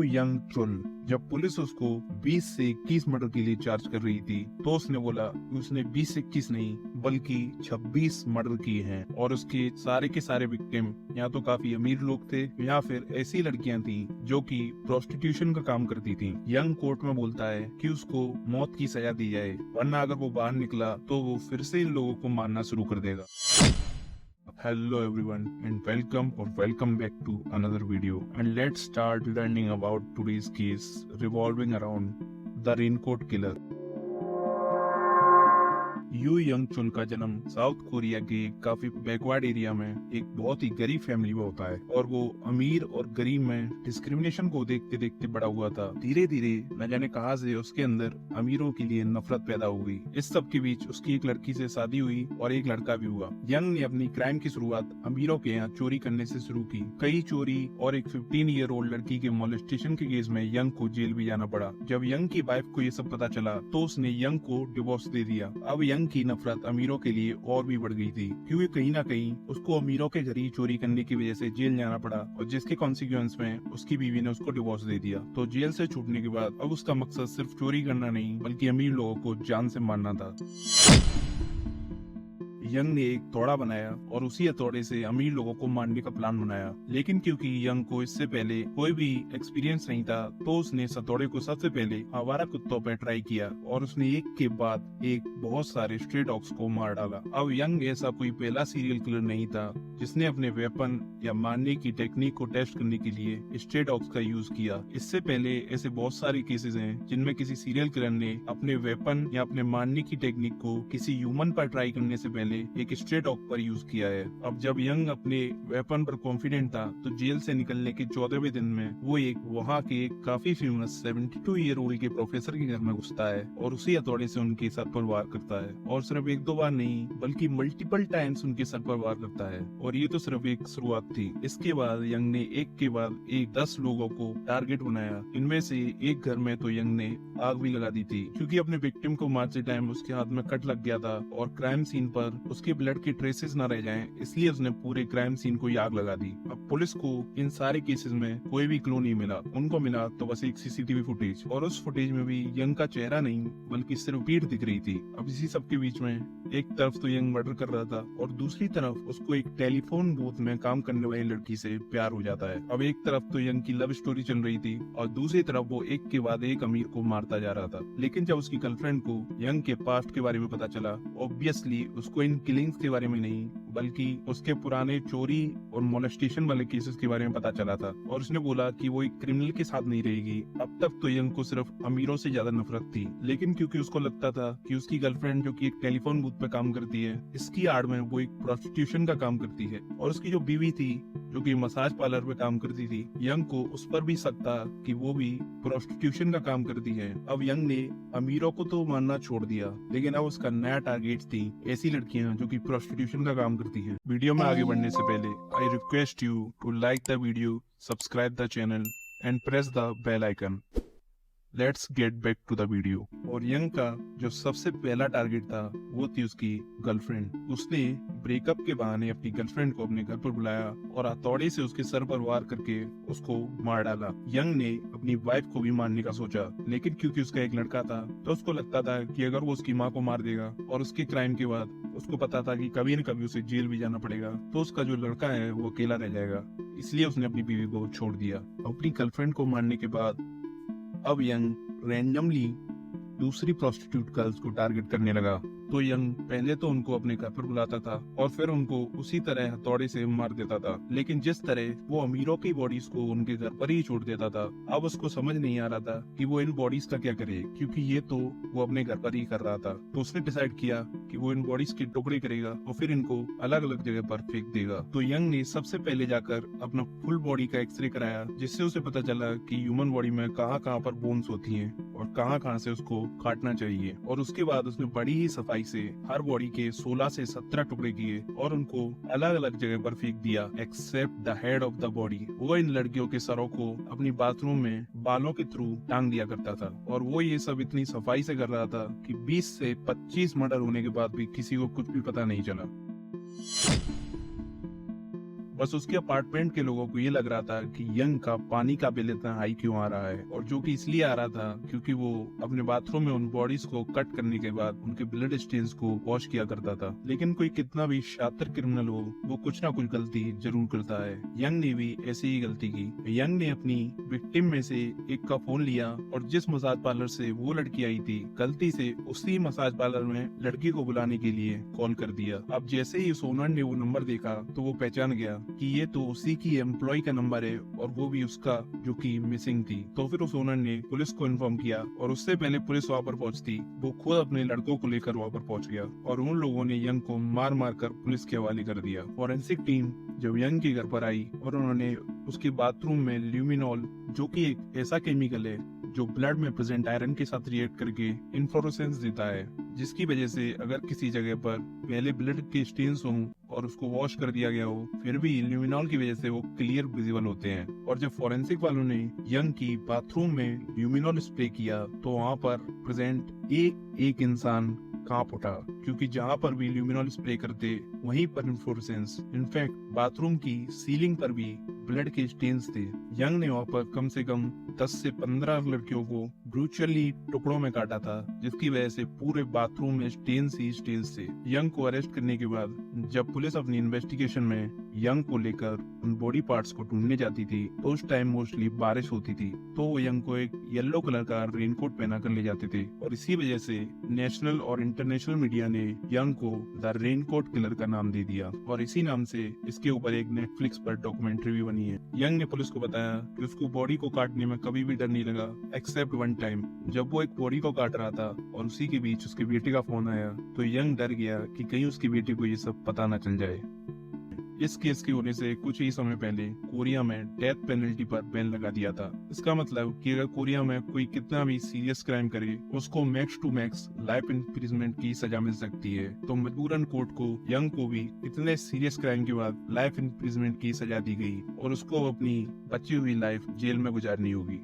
Young चुल। जब police उसको 20 से 21 मर्डर के लिए चार्ज कर रही थी तो उसने बोला कि उसने 20 से 21 नहीं बल्कि 26 मर्डर किए हैं और उसके सारे के सारे विक्टिम या तो काफी अमीर लोग थे या फिर ऐसी लड़कियां थी जो कि प्रोस्टिट्यूशन का काम करती थी। यंग कोर्ट में बोलता है कि उसको मौत की सजा दी जाए, वरना अगर वो बाहर निकला तो वो फिर से इन लोगों को मारना शुरू कर देगा। Hello everyone and welcome back to another video, and let's start learning about today's case revolving around the Raincoat Killer। You young चुल का जन्म साउथ कोरिया के काफी बैकवर्ड एरिया में एक बहुत ही गरीब फैमिली में होता है और वो अमीर और गरीब में डिस्क्रिमिनेशन को देखते देखते बड़ा हुआ था। धीरे धीरे न जाने कहां से उसके अंदर अमीरों के लिए नफरत पैदा हो गई। इस सब के बीच उसकी एक लड़की से शादी हुई और एक लड़का भी हुआ। यंग ने अपनी क्राइम की शुरुआत अमीरों के यहाँ चोरी करने से शुरू की। कई चोरी और एक 15 ईयर ओल्ड लड़की के मोलेस्टेशन के केस में यंग को जेल भी जाना पड़ा। जब यंग की वाइफ को ये सब पता चला तो उसने यंग को डिवोर्स दे दिया। अब यंग की नफरत अमीरों के लिए और भी बढ़ गई थी, क्योंकि कहीं ना कहीं उसको अमीरों के घर ही चोरी करने की वजह से जेल जाना पड़ा और जिसके कॉन्सिक्वेंस में उसकी बीवी ने उसको डिवोर्स दे दिया। तो जेल से छूटने के बाद अब उसका मकसद सिर्फ चोरी करना नहीं बल्कि अमीर लोगों को जान से मारना था। यंग ने एक हथौड़ा बनाया और उसी हथौड़े से अमीर लोगों को मारने का प्लान बनाया, लेकिन क्योंकि यंग को इससे पहले कोई भी एक्सपीरियंस नहीं था तो उसने इस हथौड़े को सबसे पहले आवारा कुत्तों पर ट्राई किया और उसने एक के बाद एक बहुत सारे स्ट्रे डॉग्स को मार डाला। अब यंग ऐसा कोई पहला सीरियल किलर नहीं था जिसने अपने वेपन या मारने की टेक्निक को टेस्ट करने के लिए स्ट्रे डॉग्स का यूज किया। इससे पहले ऐसे बहुत सारे केसेस हैं जिनमें किसी सीरियल किलर ने अपने वेपन या अपने मारने की टेक्निक को किसी ह्यूमन पर ट्राई करने से पहले एक स्ट्रे डॉग पर यूज किया है। अब जब यंग अपने वेपन पर कॉन्फिडेंट था तो जेल से निकलने के 14वें दिन में वो एक वहाँ के काफी फेमस 72 ईयर ओल्ड के प्रोफेसर के घर में घुसता है और उसी हथौड़े से उनके सर पर वार करता है और सिर्फ एक दो बार नहीं बल्कि मल्टीपल टाइम्स उनके सर पर वार करता है। और ये तो सिर्फ एक शुरुआत थी। इसके बाद यंग ने एक के बाद एक 10 लोगों को टारगेट बनाया। इनमें से एक घर में तो यंग ने आग भी लगा दी थी, क्योंकि अपने विक्टिम को मारते टाइम उसके हाथ में कट लग गया था और क्राइम सीन पर उसके ब्लड के ट्रेसेस न रह जाएं, इसलिए उसने पूरे क्राइम सीन को आग लगा दी। अब पुलिस को इन सारे केसेस में कोई भी क्लू नहीं मिला। उनको मिला तो बस एक सीसीटीवी फुटेज, और उस फुटेज में भी यंग का चेहरा नहीं बल्कि सिर्फ पीठ दिख रही थी। अब इसी सब के बीच में एक तरफ तो यंग मर्डर कर रहा था और दूसरी तरफ उसको एक टेलीफोन बूथ में काम करने वाली लड़की से प्यार हो जाता है। अब एक तरफ तो यंग की लव स्टोरी चल रही थी और दूसरी तरफ वो एक के बाद एक अमीर को मारता जा रहा था। लेकिन जब उसकी गर्लफ्रेंड को यंग के पास्ट के बारे में पता चला, ऑब्वियसली उसको इन किलिंग्स के बारे में नहीं बल्कि उसके पुराने चोरी और मोलेस्टेशन वाले केसेस के बारे में पता चला था और उसने बोला कि वो एक क्रिमिनल के साथ नहीं रहेगी। अब तक तो यंग को सिर्फ अमीरों से ज्यादा नफरत थी, लेकिन क्योंकि उसको लगता था कि उसकी गर्लफ्रेंड जो कि एक टेलीफोन बूथ पे काम करती है, इसकी आड़ में वो एक प्रोस्टिट्यूशन का काम करती है, और उसकी जो बीवी थी जो कि मसाज पार्लर पे काम करती थी, यंग को उस पर भी शक था कि वो भी प्रोस्टिट्यूशन का काम करती है। अब यंग ने अमीरों को तो मारना छोड़ दिया, लेकिन अब उसका नया टारगेट थी ऐसी लड़कियां जो कि प्रोस्टिट्यूशन का काम करती हैं। वीडियो में आगे बढ़ने से पहले I request you to like the video, subscribe the channel and press the bell icon. Let's get back to the video. और यंग का जो सबसे पहला टारगेट था वो थी उसकी गर्लफ्रेंड। उसने ब्रेकअप के बहाने अपनी गर्लफ्रेंड को अपने घर पर बुलाया और हथौड़े से उसके सर पर वार करके उसको मार डाला। यंग ने अपनी वाइफ को भी मारने का सोचा, लेकिन क्योंकि उसका एक लड़का था तो उसको लगता था कि अगर वो उसकी माँ को मार देगा और उसके क्राइम के बाद उसको पता था कि कभी न कभी उसे जेल भी जाना पड़ेगा, तो उसका जो लड़का है वो अकेला रह जाएगा। इसलिए उसने अपनी बीवी को छोड़ दिया। अपनी गर्लफ्रेंड को मारने के बाद अब यंग रैंडमली दूसरी प्रोस्टिट्यूट गर्ल्स को टारगेट करने लगा। तो यंग पहले तो उनको अपने घर पर बुलाता था और फिर उनको उसी तरह हथौड़े से मार देता था, लेकिन जिस तरह वो अमीरों की बॉडीज को उनके घर पर ही छोड़ देता था, अब उसको समझ नहीं आ रहा था कि वो इन बॉडीज का क्या करे, क्योंकि ये तो वो अपने घर पर ही कर रहा था। तो उसने डिसाइड किया कि वो इन बॉडीज के टुकड़े करेगा और फिर इनको अलग अलग जगह पर फेंक देगा। तो यंग ने सबसे पहले जाकर अपना फुल बॉडी का एक्सरे कराया, जिससे उसे पता चला कि ह्यूमन बॉडी में कहाँ कहाँ पर बोन्स होती हैं और कहाँ कहाँ से उसको काटना चाहिए। और उसके बाद उसने बड़ी ही सफाई से हर बॉडी के 16 से 17 टुकड़े किए और उनको अलग अलग जगह पर फेंक दिया, except the head of the body. वो इन लड़कियों के सरों को अपनी बाथरूम में बालों के थ्रू टांग दिया करता था और वो ये सब इतनी सफाई से कर रहा था कि 20 से 25 मर्डर होने के बाद भी किसी को कुछ भी पता नहीं चला। बस उसके अपार्टमेंट के लोगों को ये लग रहा था कि यंग का पानी का बिल इतना हाई क्यों आ रहा है, और जो कि इसलिए आ रहा था क्योंकि वो अपने बाथरूम में उन बॉडीज को कट करने के बाद उनके ब्लड स्टेन्स को वॉश किया करता था। लेकिन कोई कितना भी शातिर क्रिमिनल हो, वो कुछ ना कुछ गलती जरूर करता है। यंग ने भी ऐसी ही गलती की। यंग ने अपनी विक्टिम में से एक का फोन लिया और जिस मसाज पार्लर से वो लड़की आई थी, गलती से उसी मसाज पार्लर में लड़की को बुलाने के लिए कॉल कर दिया। अब जैसे ही सोनन ने वो नंबर देखा तो वो पहचान गया कि ये तो उसी की एम्प्लॉय का नंबर है, और वो भी उसका जो कि मिसिंग थी। तो फिर सोनन ने पुलिस को इन्फॉर्म किया, और उससे पहले पुलिस वहाँ पर पहुंचती, वो खुद अपने लड़कों को लेकर वहाँ पर पहुंच गया, और उन लोगों ने यंग को मार मार कर पुलिस के हवाले कर दिया। फॉरेंसिक टीम जब यंग के घर पर आई और उन्होंने उसके बाथरूम में ल्यूमिनॉल, जो कि एक ऐसा केमिकल है जो ब्लड में प्रेजेंट आयरन के साथ रिएक्ट करके इन्फ्लोरेसेंस देता है, जिसकी वजह से अगर किसी जगह पर पहले ब्लड के स्टेन्स हों और उसको वॉश कर दिया गया हो, फिर भी ल्यूमिनॉल की वजह से वो क्लियर विजिबल होते हैं। और जब फॉरेंसिक वालों ने यंग की बाथरूम में ल्यूमिनॉल स्प्रे किया तो वहाँ पर प्रेजेंट एक इंसान कांप उठा, क्योंकि जहाँ पर भी ल्यूमिनॉल स्प्रे करते वहीं पर इन्फ्लोरेसेंस, इनफैक्ट बाथरूम की सीलिंग पर भी ब्लड के स्टेन्स थे। यंग ने वहाँ पर कम से कम 10 से 15 लड़कियों को ब्रूचली टुकड़ों में काटा था, जिसकी वजह से पूरे बाथरूम में स्टेन्स ही स्टेन्स थे। यंग को अरेस्ट करने के बाद जब पुलिस अपनी इन्वेस्टिगेशन में यंग को लेकर उन बॉडी पार्ट्स को ढूंढने जाती थी, तो उस टाइम मोस्टली बारिश होती थी, तो वो यंग को एक येलो कलर का रेनकोट पहना कर ले जाते थे, और इसी वजह से नेशनल और इंटरनेशनल मीडिया ने यंग को द रेनकोट किलर का नाम दे दिया, और इसी नाम से इसके ऊपर एक नेटफ्लिक्स पर डॉक्यूमेंट्री भी बनी है। यंग ने पुलिस को बताया कि उसको बॉडी को काटने में कभी भी डर नहीं लगा, एक्सेप्ट वन टाइम जब वो एक बॉडी को काट रहा था और उसी के बीच उसके बेटे का फोन आया, तो यंग डर गया कि कहीं उसकी बेटी को ये सब पता न चल जाए। इस केस के होने से कुछ ही समय पहले कोरिया में डेथ पेनल्टी पर बैन लगा दिया था। इसका मतलब कि अगर कोरिया में कोई कितना भी सीरियस क्राइम करे, उसको max to max life imprisonment की सजा मिल सकती है। तो मजबूरन कोर्ट को यंग को भी इतने सीरियस क्राइम के बाद लाइफ इम्प्रिजमेंट की सजा दी गई, और उसको अपनी बची हुई लाइफ जेल में गुजारनी होगी।